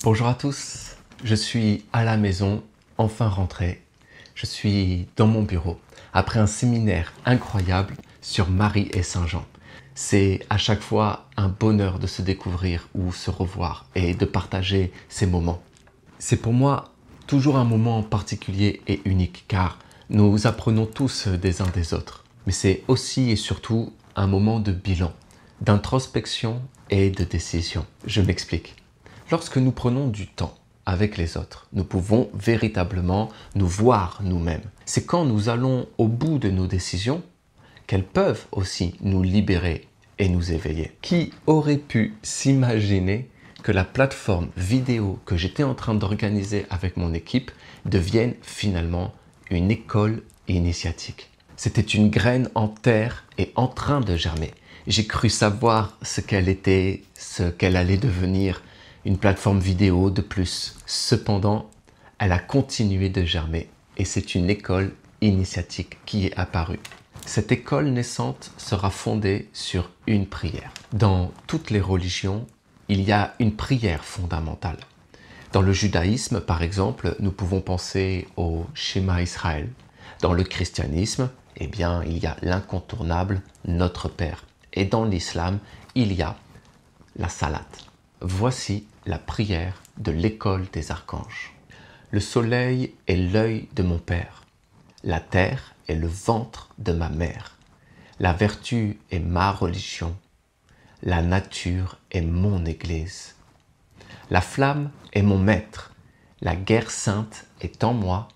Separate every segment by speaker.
Speaker 1: Bonjour à tous, je suis à la maison, enfin rentré. Je suis dans mon bureau après un séminaire incroyable sur Marie et Saint Jean. C'est à chaque fois un bonheur de se découvrir ou se revoir et de partager ces moments. C'est pour moi toujours un moment particulier et unique car nous apprenons tous des uns des autres. Mais c'est aussi et surtout un moment de bilan, d'introspection et de décision. Je m'explique. Lorsque nous prenons du temps avec les autres, nous pouvons véritablement nous voir nous-mêmes. C'est quand nous allons au bout de nos décisions qu'elles peuvent aussi nous libérer et nous éveiller. Qui aurait pu s'imaginer que la plateforme vidéo que j'étais en train d'organiser avec mon équipe devienne finalement une école initiatique? C'était une graine en terre et en train de germer. J'ai cru savoir ce qu'elle était, ce qu'elle allait devenir, une plateforme vidéo de plus. Cependant, elle a continué de germer et c'est une école initiatique qui est apparue. Cette école naissante sera fondée sur une prière. Dans toutes les religions, il y a une prière fondamentale. Dans le judaïsme, par exemple, nous pouvons penser au Shema Israël. Dans le christianisme, eh bien, il y a l'incontournable Notre Père. Et dans l'islam, il y a la Salat. Voici la prière de l'école des archanges. Le soleil est l'œil de mon Père. La terre est le ventre de ma mère. La vertu est ma religion. La nature est mon église. La flamme est mon maître. La guerre sainte est en moi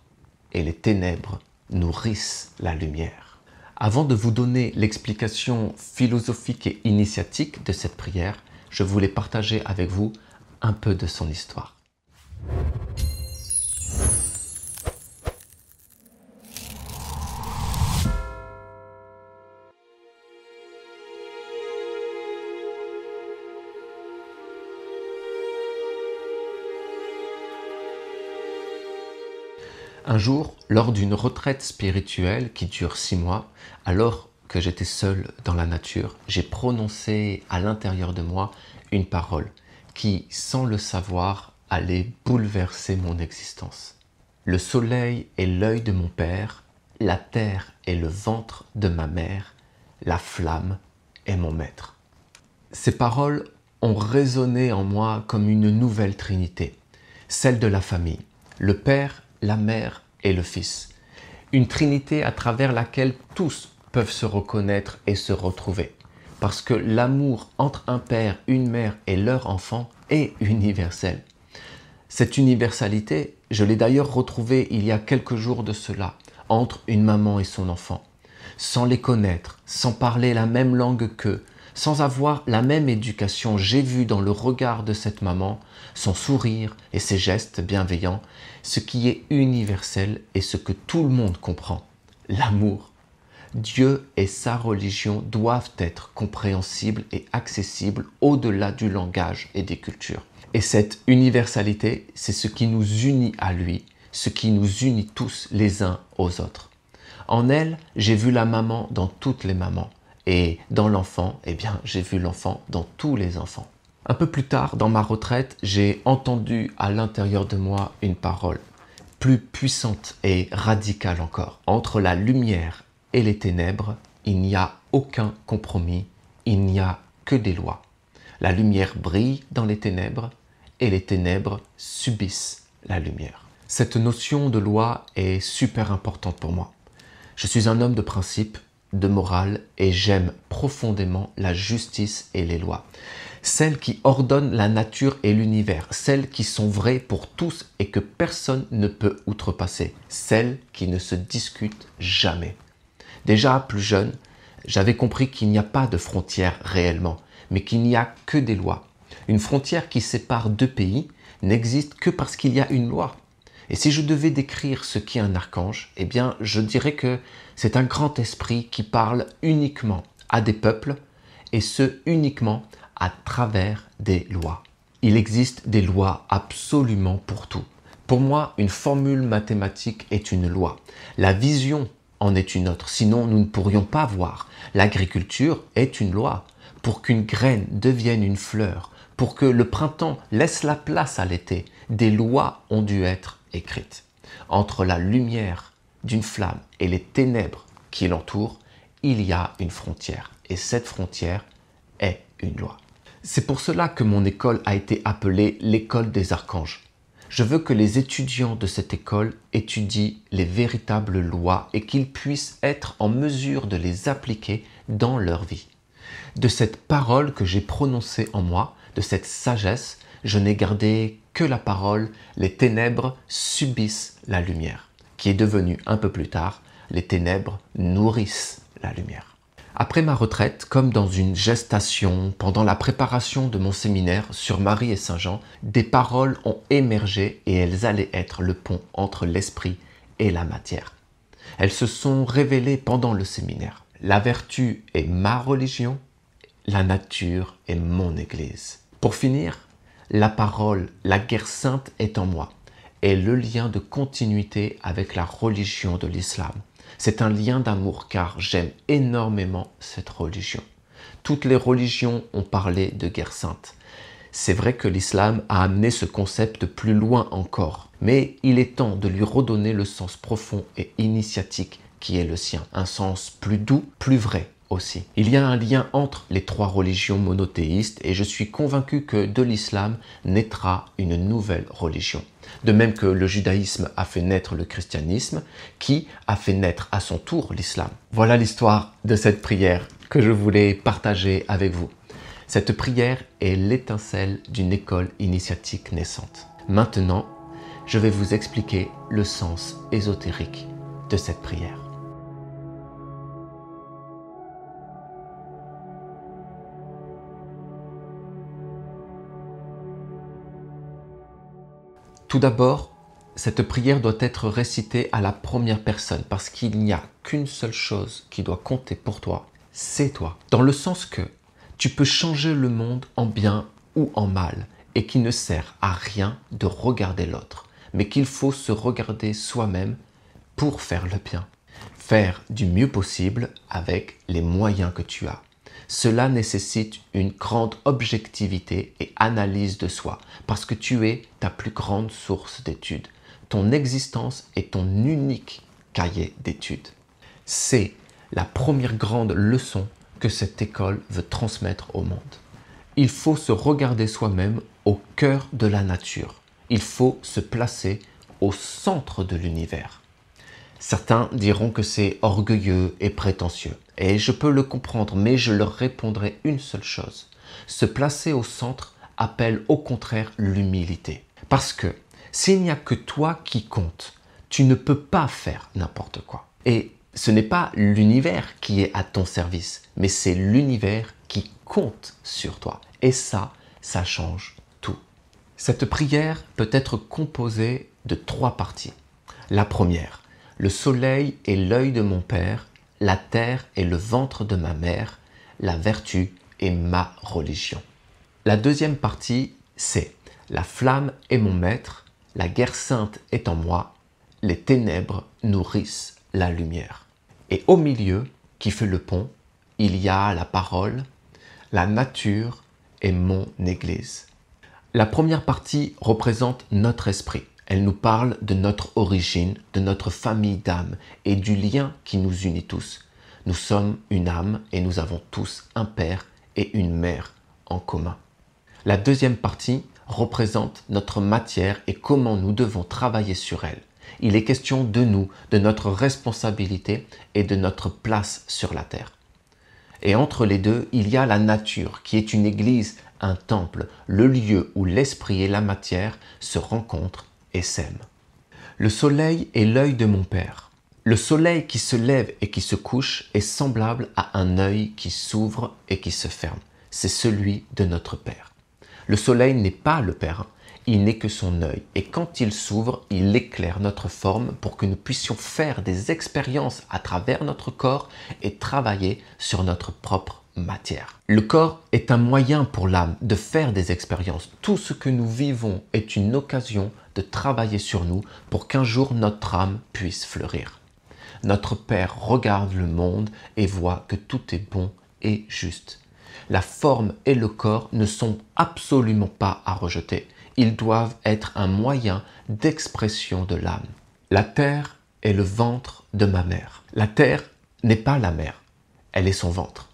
Speaker 1: et les ténèbres nourrissent la lumière. Avant de vous donner l'explication philosophique et initiatique de cette prière, je voulais partager avec vous un peu de son histoire. Un jour, lors d'une retraite spirituelle qui dure 6 mois, alors que j'étais seul dans la nature, j'ai prononcé à l'intérieur de moi une parole qui, sans le savoir, allait bouleverser mon existence. Le soleil est l'œil de mon Père, la terre est le ventre de ma mère, la flamme est mon maître. Ces paroles ont résonné en moi comme une nouvelle trinité, celle de la famille, le Père, la mère et le Fils. Une trinité à travers laquelle tous peuvent se reconnaître et se retrouver. Parce que l'amour entre un père, une mère et leur enfant est universel. Cette universalité, je l'ai d'ailleurs retrouvée il y a quelques jours de cela, entre une maman et son enfant. Sans les connaître, sans parler la même langue qu'eux, sans avoir la même éducation, j'ai vu dans le regard de cette maman, son sourire et ses gestes bienveillants, ce qui est universel et ce que tout le monde comprend, l'amour. Dieu et sa religion doivent être compréhensibles et accessibles au-delà du langage et des cultures. Et cette universalité, c'est ce qui nous unit à lui, ce qui nous unit tous les uns aux autres. En elle, j'ai vu la maman dans toutes les mamans. Et dans l'enfant, eh bien, j'ai vu l'enfant dans tous les enfants. Un peu plus tard, dans ma retraite, j'ai entendu à l'intérieur de moi une parole plus puissante et radicale encore. Entre la lumière et les ténèbres, il n'y a aucun compromis, il n'y a que des lois. La lumière brille dans les ténèbres et les ténèbres subissent la lumière. Cette notion de loi est super importante pour moi. Je suis un homme de principe, de morale et j'aime profondément la justice et les lois. Celles qui ordonnent la nature et l'univers, celles qui sont vraies pour tous et que personne ne peut outrepasser, celles qui ne se discutent jamais. Déjà plus jeune, j'avais compris qu'il n'y a pas de frontières réellement, mais qu'il n'y a que des lois. Une frontière qui sépare deux pays n'existe que parce qu'il y a une loi. Et si je devais décrire ce qu'est un archange, eh bien, je dirais que c'est un grand esprit qui parle uniquement à des peuples, et ce uniquement à travers des lois. Il existe des lois absolument pour tout. Pour moi, une formule mathématique est une loi. La vision en est une autre, sinon nous ne pourrions pas voir. L'agriculture est une loi. Pour qu'une graine devienne une fleur, Pour que le printemps laisse la place à l'été, des lois ont dû être écrites. Entre la lumière d'une flamme et les ténèbres qui l'entourent, il y a une frontière. Et cette frontière est une loi. C'est pour cela que mon école a été appelée l'école des archanges. Je veux que les étudiants de cette école étudient les véritables lois et qu'ils puissent être en mesure de les appliquer dans leur vie. De cette parole que j'ai prononcée en moi, de cette sagesse, je n'ai gardé que la parole « Les ténèbres subissent la lumière » qui est devenue un peu plus tard « Les ténèbres nourrissent la lumière ». Après ma retraite, comme dans une gestation, pendant la préparation de mon séminaire sur Marie et Saint Jean, des paroles ont émergé et elles allaient être le pont entre l'esprit et la matière. Elles se sont révélées pendant le séminaire. La vertu est ma religion, la nature est mon Église. Pour finir, la parole, la guerre sainte est en moi, est le lien de continuité avec la religion de l'islam. C'est un lien d'amour car j'aime énormément cette religion. Toutes les religions ont parlé de guerre sainte. C'est vrai que l'islam a amené ce concept plus loin encore, mais il est temps de lui redonner le sens profond et initiatique qui est le sien. Un sens plus doux, plus vrai aussi. Il y a un lien entre les trois religions monothéistes et je suis convaincu que de l'islam naîtra une nouvelle religion. De même que le judaïsme a fait naître le christianisme, qui a fait naître à son tour l'islam. Voilà l'histoire de cette prière que je voulais partager avec vous. Cette prière est l'étincelle d'une école initiatique naissante. Maintenant, je vais vous expliquer le sens ésotérique de cette prière. Tout d'abord, cette prière doit être récitée à la première personne parce qu'il n'y a qu'une seule chose qui doit compter pour toi, c'est toi. Dans le sens que tu peux changer le monde en bien ou en mal et qu'il ne sert à rien de regarder l'autre, mais qu'il faut se regarder soi-même pour faire le bien. Faire du mieux possible avec les moyens que tu as. Cela nécessite une grande objectivité et analyse de soi, parce que tu es ta plus grande source d'études. Ton existence est ton unique cahier d'études. C'est la première grande leçon que cette école veut transmettre au monde. Il faut se regarder soi-même au cœur de la nature. Il faut se placer au centre de l'univers. Certains diront que c'est orgueilleux et prétentieux. Et je peux le comprendre, mais je leur répondrai une seule chose. Se placer au centre appelle au contraire l'humilité. Parce que s'il n'y a que toi qui compte, tu ne peux pas faire n'importe quoi. Et ce n'est pas l'univers qui est à ton service, mais c'est l'univers qui compte sur toi. Et ça change tout. Cette prière peut être composée de 3 parties. La première, le soleil est l'œil de mon Père, la terre est le ventre de ma mère, la vertu est ma religion. La deuxième partie, c'est la flamme est mon maître, la guerre sainte est en moi, les ténèbres nourrissent la lumière. Et au milieu, qui fait le pont, il y a la parole, la nature est mon Église. La première partie représente notre esprit. Elle nous parle de notre origine, de notre famille d'âme et du lien qui nous unit tous. Nous sommes une âme et nous avons tous un père et une mère en commun. La deuxième partie représente notre matière et comment nous devons travailler sur elle. Il est question de nous, de notre responsabilité et de notre place sur la terre. Et entre les deux, il y a la nature qui est une église, un temple, le lieu où l'esprit et la matière se rencontrent et s'aiment. Le soleil est l'œil de mon Père. Le soleil qui se lève et qui se couche est semblable à un œil qui s'ouvre et qui se ferme. C'est celui de notre Père. Le soleil n'est pas le Père, il n'est que son œil. Et quand il s'ouvre, il éclaire notre forme pour que nous puissions faire des expériences à travers notre corps et travailler sur notre propre matière. Le corps est un moyen pour l'âme de faire des expériences. Tout ce que nous vivons est une occasion de travailler sur nous pour qu'un jour notre âme puisse fleurir. Notre Père regarde le monde et voit que tout est bon et juste. La forme et le corps ne sont absolument pas à rejeter. Ils doivent être un moyen d'expression de l'âme. La terre est le ventre de ma mère. La terre n'est pas la mère, elle est son ventre.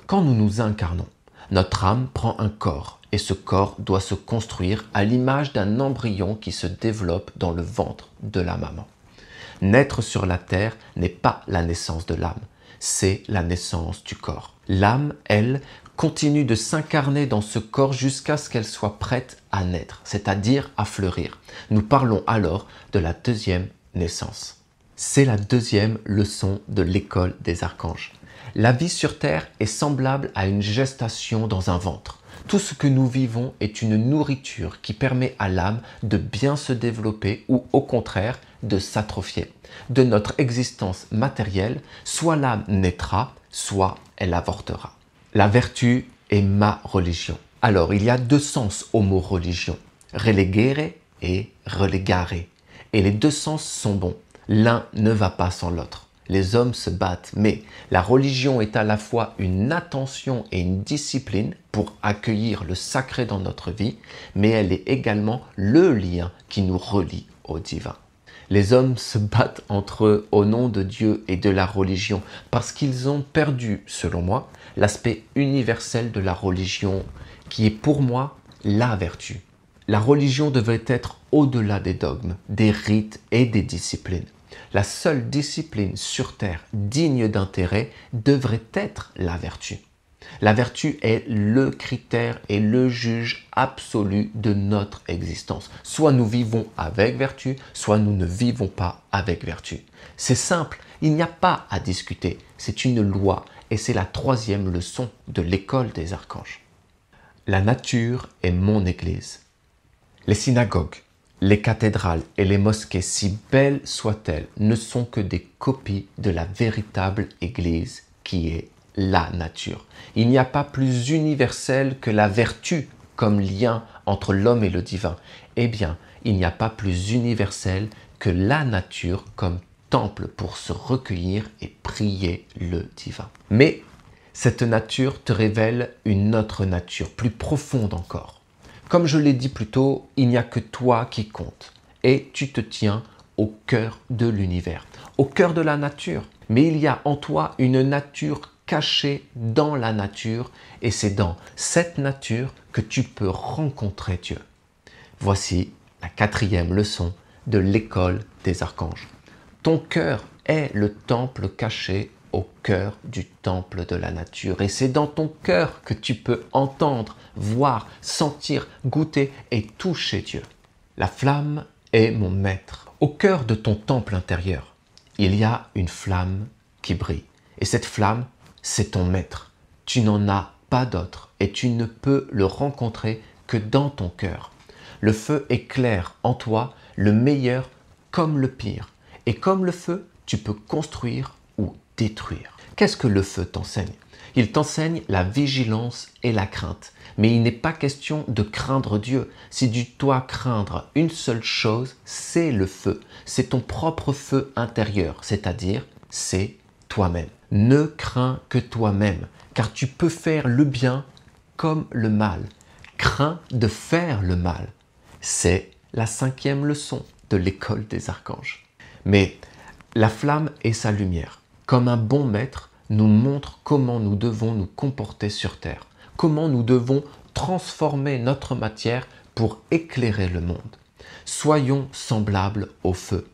Speaker 1: Quand nous nous incarnons, notre âme prend un corps et ce corps doit se construire à l'image d'un embryon qui se développe dans le ventre de la maman. Naître sur la terre n'est pas la naissance de l'âme, c'est la naissance du corps. L'âme, elle, continue de s'incarner dans ce corps jusqu'à ce qu'elle soit prête à naître, c'est-à-dire à fleurir. Nous parlons alors de la deuxième naissance. C'est la deuxième leçon de l'école des archanges. La vie sur terre est semblable à une gestation dans un ventre. Tout ce que nous vivons est une nourriture qui permet à l'âme de bien se développer ou au contraire de s'atrophier. De notre existence matérielle, soit l'âme naîtra, soit elle avortera. La vertu est ma religion. Alors, il y a deux sens au mot religion, relegere et relegare. Et les deux sens sont bons. L'un ne va pas sans l'autre. Les hommes se battent, mais la religion est à la fois une attention et une discipline pour accueillir le sacré dans notre vie, mais elle est également le lien qui nous relie au divin. Les hommes se battent entre eux au nom de Dieu et de la religion parce qu'ils ont perdu, selon moi, l'aspect universel de la religion qui est pour moi la vertu. La religion devrait être au-delà des dogmes, des rites et des disciplines. La seule discipline sur terre digne d'intérêt devrait être la vertu. La vertu est le critère et le juge absolu de notre existence. Soit nous vivons avec vertu, soit nous ne vivons pas avec vertu. C'est simple, il n'y a pas à discuter, c'est une loi et c'est la troisième leçon de l'école des archanges. La nature est mon église. Les synagogues, les cathédrales et les mosquées, si belles soient-elles, ne sont que des copies de la véritable Église qui est la nature. Il n'y a pas plus universel que la vertu comme lien entre l'homme et le divin. Eh bien, il n'y a pas plus universel que la nature comme temple pour se recueillir et prier le divin. Mais cette nature te révèle une autre nature, plus profonde encore. Comme je l'ai dit plus tôt, il n'y a que toi qui compte et tu te tiens au cœur de l'univers, au cœur de la nature. Mais il y a en toi une nature cachée dans la nature et c'est dans cette nature que tu peux rencontrer Dieu. Voici la quatrième leçon de l'école des archanges. Ton cœur est le temple caché au cœur du temple de la nature. Et c'est dans ton cœur que tu peux entendre, voir, sentir, goûter et toucher Dieu. La flamme est mon maître. Au cœur de ton temple intérieur, il y a une flamme qui brille. Et cette flamme, c'est ton maître. Tu n'en as pas d'autre et tu ne peux le rencontrer que dans ton cœur. Le feu éclaire en toi le meilleur comme le pire. Et comme le feu, tu peux construire ou détruire. Qu'est-ce que le feu t'enseigne? Il t'enseigne la vigilance et la crainte. Mais il n'est pas question de craindre Dieu. Si tu dois craindre une seule chose, c'est le feu. C'est ton propre feu intérieur, c'est-à-dire c'est toi-même. Ne crains que toi-même, car tu peux faire le bien comme le mal. Crains de faire le mal. C'est la cinquième leçon de l'école des archanges. Mais la flamme et sa lumière, comme un bon maître, nous montre comment nous devons nous comporter sur terre, comment nous devons transformer notre matière pour éclairer le monde. Soyons semblables au feu,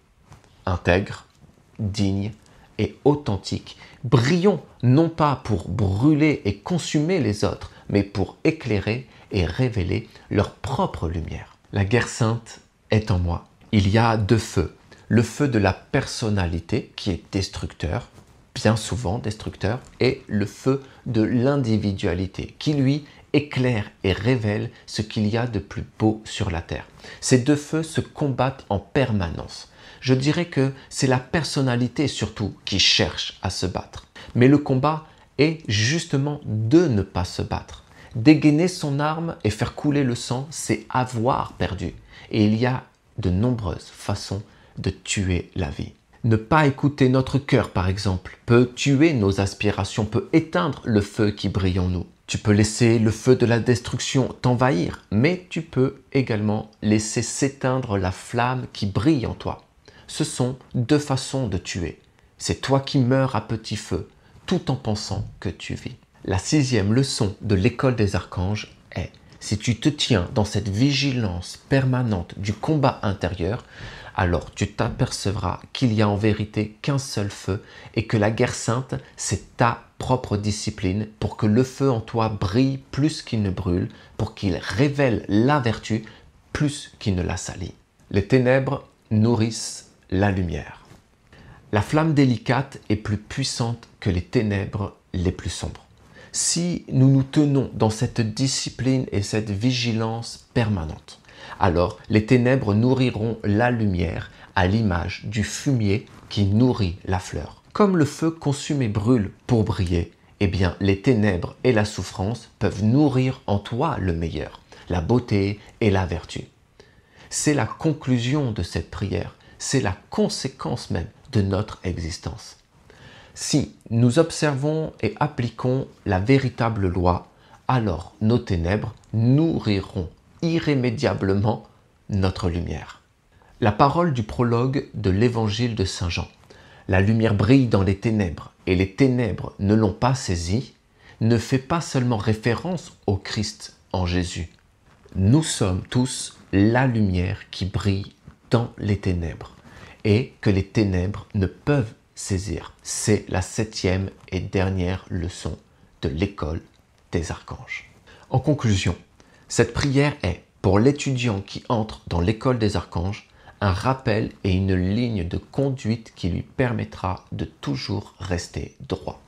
Speaker 1: intègres, dignes et authentiques. Brillons non pas pour brûler et consumer les autres, mais pour éclairer et révéler leur propre lumière. La guerre sainte est en moi. Il y a deux feux. Le feu de la personnalité qui est destructeur, bien souvent destructeur, et le feu de l'individualité qui lui éclaire et révèle ce qu'il y a de plus beau sur la terre. Ces deux feux se combattent en permanence. Je dirais que c'est la personnalité surtout qui cherche à se battre. Mais le combat est justement de ne pas se battre. Dégainer son arme et faire couler le sang, c'est avoir perdu. Et il y a de nombreuses façons de tuer la vie. Ne pas écouter notre cœur, par exemple, peut tuer nos aspirations, peut éteindre le feu qui brille en nous. Tu peux laisser le feu de la destruction t'envahir, mais tu peux également laisser s'éteindre la flamme qui brille en toi. Ce sont deux façons de tuer. C'est toi qui meurs à petit feu, tout en pensant que tu vis. La 6e leçon de l'école des archanges est: si tu te tiens dans cette vigilance permanente du combat intérieur, alors tu t'apercevras qu'il n'y a en vérité qu'un seul feu et que la guerre sainte, c'est ta propre discipline pour que le feu en toi brille plus qu'il ne brûle, pour qu'il révèle la vertu plus qu'il ne la salit. Les ténèbres nourrissent la lumière. La flamme délicate est plus puissante que les ténèbres les plus sombres. Si nous nous tenons dans cette discipline et cette vigilance permanente, alors les ténèbres nourriront la lumière à l'image du fumier qui nourrit la fleur. Comme le feu consume et brûle pour briller, eh bien les ténèbres et la souffrance peuvent nourrir en toi le meilleur, la beauté et la vertu. C'est la conclusion de cette prière, c'est la conséquence même de notre existence. Si nous observons et appliquons la véritable loi, alors nos ténèbres nourriront irrémédiablement notre lumière. La parole du prologue de l'évangile de Saint Jean, la lumière brille dans les ténèbres et les ténèbres ne l'ont pas saisie, ne fait pas seulement référence au Christ en Jésus. Nous sommes tous la lumière qui brille dans les ténèbres et que les ténèbres ne peuvent saisir. C'est la 7e et dernière leçon de l'école des archanges. En conclusion, cette prière est, pour l'étudiant qui entre dans l'école des archanges, un rappel et une ligne de conduite qui lui permettra de toujours rester droit.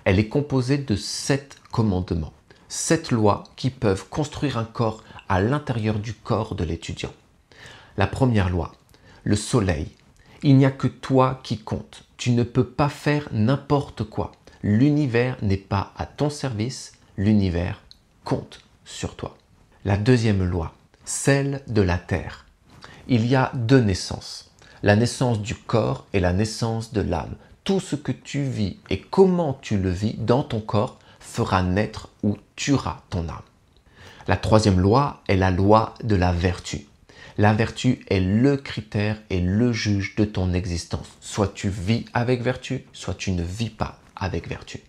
Speaker 1: Elle est composée de 7 commandements, 7 lois qui peuvent construire un corps à l'intérieur du corps de l'étudiant. La première loi, le soleil. Il n'y a que toi qui compte. Tu ne peux pas faire n'importe quoi. L'univers n'est pas à ton service, l'univers compte sur toi. La deuxième loi, celle de la terre. Il y a 2 naissances, la naissance du corps et la naissance de l'âme. Tout ce que tu vis et comment tu le vis dans ton corps fera naître ou tuera ton âme. La troisième loi est la loi de la vertu. La vertu est le critère et le juge de ton existence. Soit tu vis avec vertu, soit tu ne vis pas avec vertu.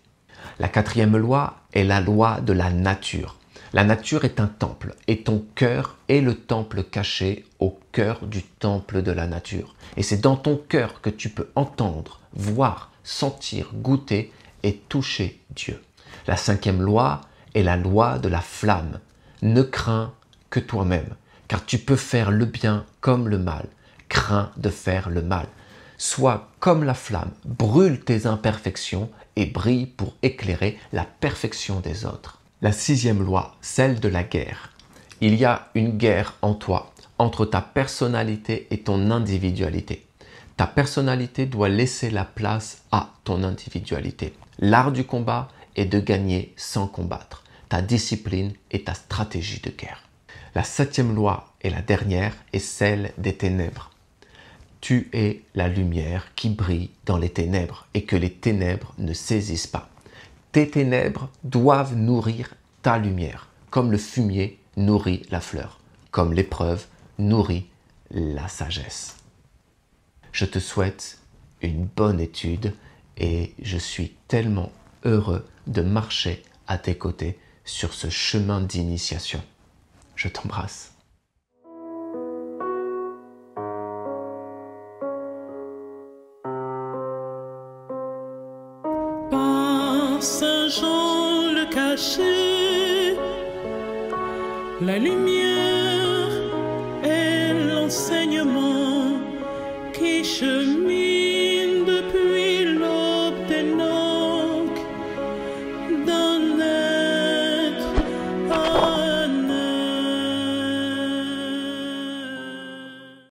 Speaker 1: La 4e loi est la loi de la nature. La nature est un temple et ton cœur est le temple caché au cœur du temple de la nature. Et c'est dans ton cœur que tu peux entendre, voir, sentir, goûter et toucher Dieu. La 5e loi est la loi de la flamme. Ne crains que toi-même, car tu peux faire le bien comme le mal. Crains de faire le mal. Sois comme la flamme, brûle tes imperfections et brille pour éclairer la perfection des autres. La 6e loi, celle de la guerre. Il y a une guerre en toi, entre ta personnalité et ton individualité. Ta personnalité doit laisser la place à ton individualité. L'art du combat est de gagner sans combattre. Ta discipline est ta stratégie de guerre. La 7e loi et la dernière est celle des ténèbres. Tu es la lumière qui brille dans les ténèbres et que les ténèbres ne saisissent pas. Tes ténèbres doivent nourrir ta lumière, comme le fumier nourrit la fleur, comme l'épreuve nourrit la sagesse. Je te souhaite une bonne étude et je suis tellement heureux de marcher à tes côtés sur ce chemin d'initiation. Je t'embrasse.
Speaker 2: Par Saint Jean le caché, la lumière et l'enseignement qui cheminent